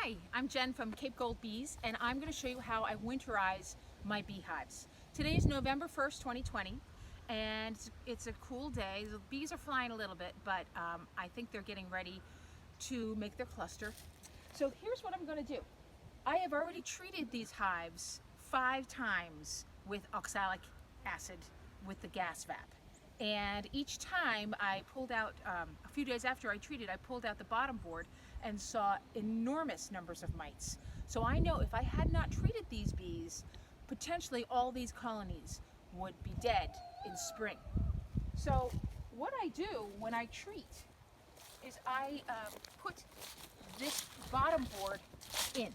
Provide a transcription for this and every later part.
Hi, I'm Jen from Cape Gold Bees, and I'm going to show you how I winterize my beehives. Today is November 1st, 2020, and it's a cool day. The bees are flying a little bit, but I think they're getting ready to make their cluster. So here's what I'm going to do. I have already treated these hives 5 times with oxalic acid with the gas vap. And each time I pulled out, a few days after I treated, I pulled out the bottom board and saw enormous numbers of mites. So I know if I had not treated these bees, potentially all these colonies would be dead in spring. So what I do when I treat is I put this bottom board in.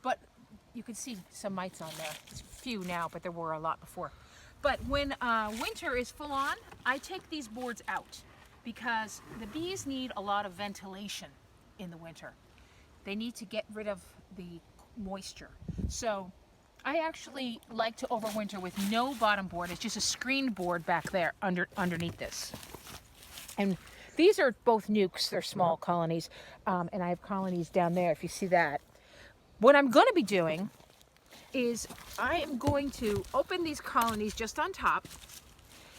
But you can see some mites on there. There's a few now, but there were a lot before. But when winter is full on, I take these boards out because the bees need a lot of ventilation in the winter. They need to get rid of the moisture. So I actually like to overwinter with no bottom board. It's just a screened board back there underneath this. And these are both nukes. They're small colonies. And I have colonies down there, if you see that. What I'm going to be doing is I am going to open these colonies just on top,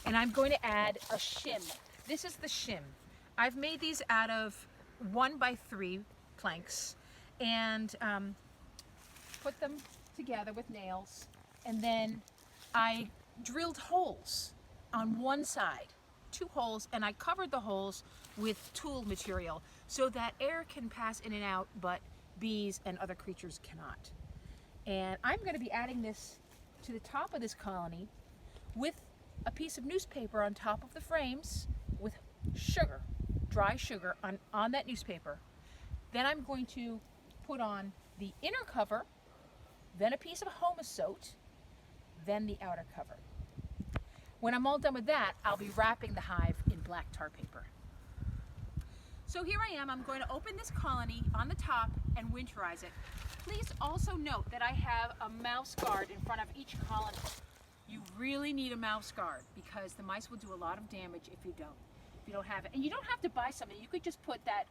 and I'm going to add a shim. This is the shim. I've made these out of 1x3 planks and put them together with nails, and then I drilled holes on one side, 2 holes, and I covered the holes with tool material so that air can pass in and out, but bees and other creatures cannot. And I'm going to be adding this to the top of this colony with a piece of newspaper on top of the frames with sugar, dry sugar on that newspaper. Then I'm going to put on the inner cover, then a piece of Homosote, then the outer cover. When I'm all done with that, I'll be wrapping the hive in black tar paper. So here I am. I'm going to open this colony on the top and winterize it. Please also note that I have a mouse guard in front of each colony. You really need a mouse guard because the mice will do a lot of damage if you don't have it. And you don't have to buy something. You could just put that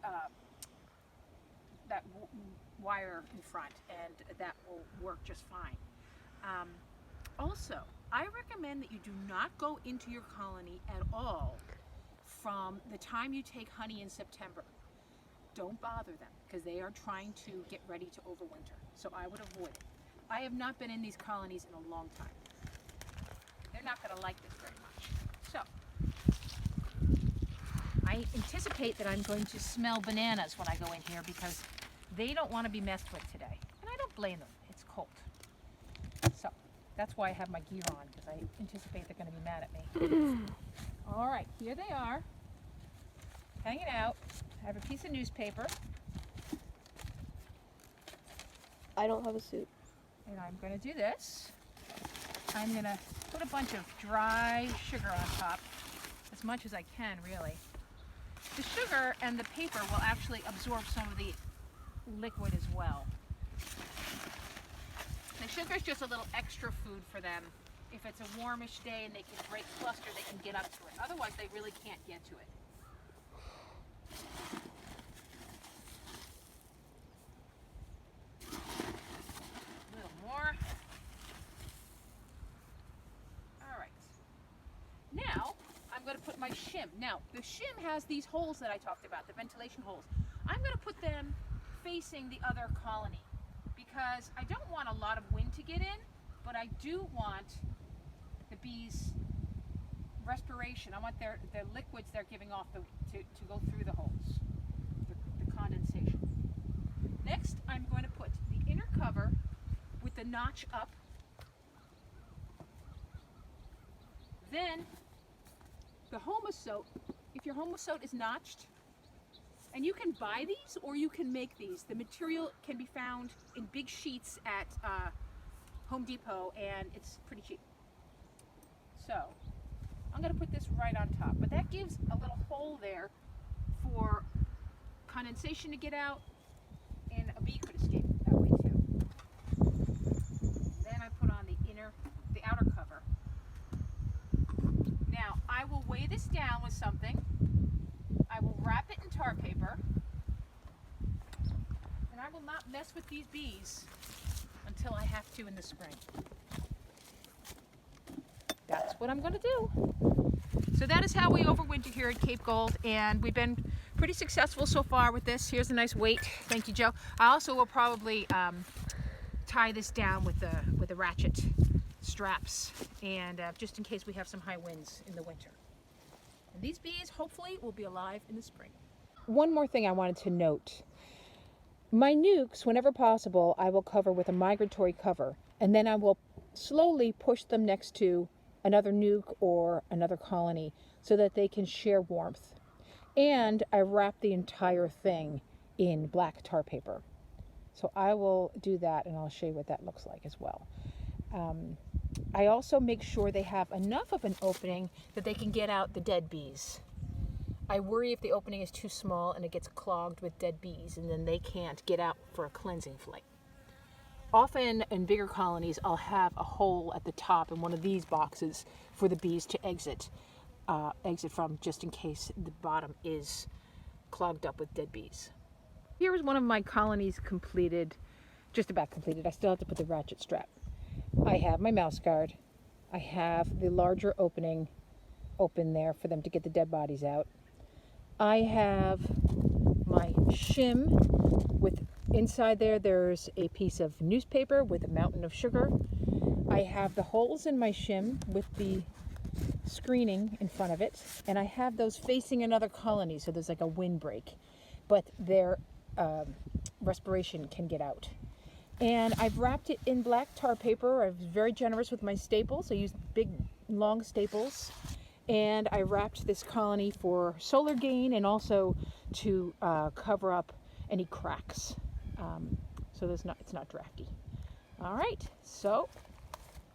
wire in front, and that will work just fine. Also, I recommend that you do not go into your colony at all from the time you take honey in September. Don't bother them because they are trying to get ready to overwinter. So I would avoid it. I have not been in these colonies in a long time. They're not going to like this very much. So I anticipate that I'm going to smell bananas when I go in here because they don't want to be messed with today. And I don't blame them. It's cold. So that's why I have my gear on, because I anticipate they're going to be mad at me. All right, here they are, hanging out. I have a piece of newspaper. I don't have a suit. And I'm going to do this. I'm going to put a bunch of dry sugar on top, as much as I can, really. The sugar and the paper will actually absorb some of the liquid as well. The sugar is just a little extra food for them. If it's a warmish day and they can break cluster, they can get up to it. Otherwise, they really can't get to it. A little more. All right. Now, I'm going to put my shim. Now, the shim has these holes that I talked about, the ventilation holes. I'm going to put them facing the other colony because I don't want a lot of wind to get in, but I do want the bees' respiration. I want their liquids they're giving off to go through the holes, the condensation. Next, I'm going to put the inner cover with the notch up. Then the Homosote, if your Homosote is notched, and you can buy these or you can make these. The material can be found in big sheets at Home Depot, and it's pretty cheap. So I'm going to put this right on top, but that gives a little hole there for condensation to get out, and a bee could escape that way too. Then I put on the outer cover. Now I will weigh this down with something. I will wrap it in tar paper, and I'm will not mess with these bees until I have to in the spring. That's what I'm going to do. So that is how we overwinter here at Cape Gold, and we've been pretty successful so far with this. Here's a nice weight. Thank you, Joe. I also will probably tie this down with the ratchet straps, and just in case we have some high winds in the winter. And these bees hopefully will be alive in the spring. One more thing I wanted to note. My nukes, whenever possible, I will cover with a migratory cover, and then I will slowly push them next to another nuke or another colony so that they can share warmth. And I wrap the entire thing in black tar paper. So I will do that, and I'll show you what that looks like as well. I also make sure they have enough of an opening that they can get out the dead bees. I worry if the opening is too small and it gets clogged with dead bees, and then they can't get out for a cleansing flight. Often in bigger colonies, I'll have a hole at the top in one of these boxes for the bees to exit from, just in case the bottom is clogged up with dead bees. Here is one of my colonies completed, just about completed. I still have to put the ratchet strap. I have my mouse guard. I have the larger opening open there for them to get the dead bodies out. I have my shim with inside there's a piece of newspaper with a mountain of sugar. I have the holes in my shim with the screening in front of it, and I have those facing another colony, so there's like a windbreak, but their respiration can get out. And I've wrapped it in black tar paper. I was very generous with my staples. I used big, long staples. And I wrapped this colony for solar gain and also to cover up any cracks, so it's not drafty. All right, so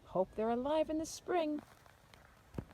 hope they're alive in the spring.